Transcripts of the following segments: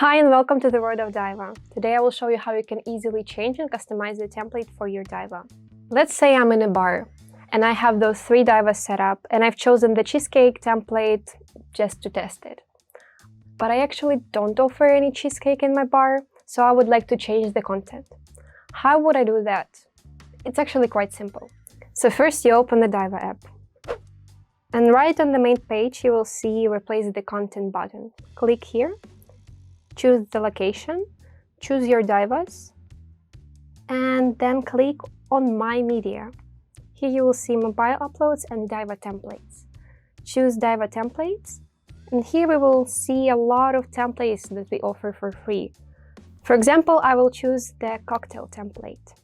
Hi and welcome to the world of Diwa. Today I will show you how you can easily change and customize the template for your Diwa. Let's say I'm in a bar and I have those 3 Divas set up and I've chosen the cheesecake template just to test it. But I actually don't offer any cheesecake in my bar, so I would like to change the content. How would I do that? It's actually quite simple. So first you open the Diva app. And right on the main page you will see Replace the Content button. Click here. Choose the location, choose your Divas, and then click on My Media. Here you will see Mobile Uploads and Diva Templates. Choose Diva Templates, and here we will see a lot of templates that we offer for free. For example, I will choose the Cocktail template.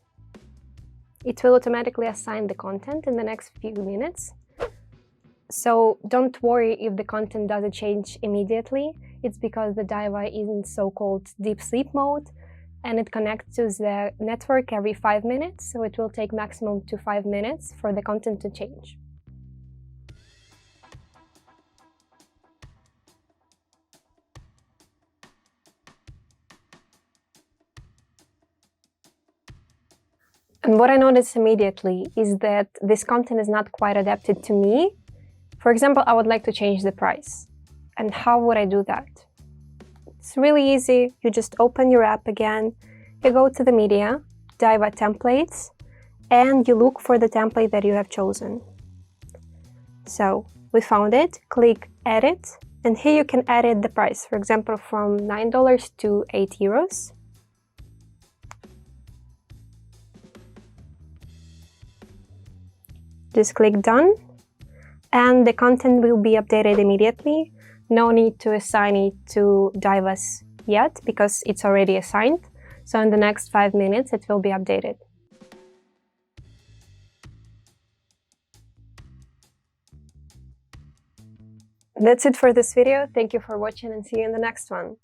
It will automatically assign the content in the next few minutes. So don't worry if the content doesn't change immediately. It's because the Diva is in so-called deep sleep mode and it connects to the network every 5 minutes, so it will take maximum to 5 minutes for the content to change. And what I noticed immediately is that this content is not quite adapted to me. For example, I would like to change the price. And how would I do that? It's really easy. You just open your app again, you go to the media, Diva Templates, and you look for the template that you have chosen. So we found it, click Edit, and here you can edit the price, for example, from $9 to €8. Just click Done. And the content will be updated immediately. No need to assign it to Divas yet because it's already assigned. So in the next 5 minutes it will be updated. That's it for this video. Thank you for watching and see you in the next one.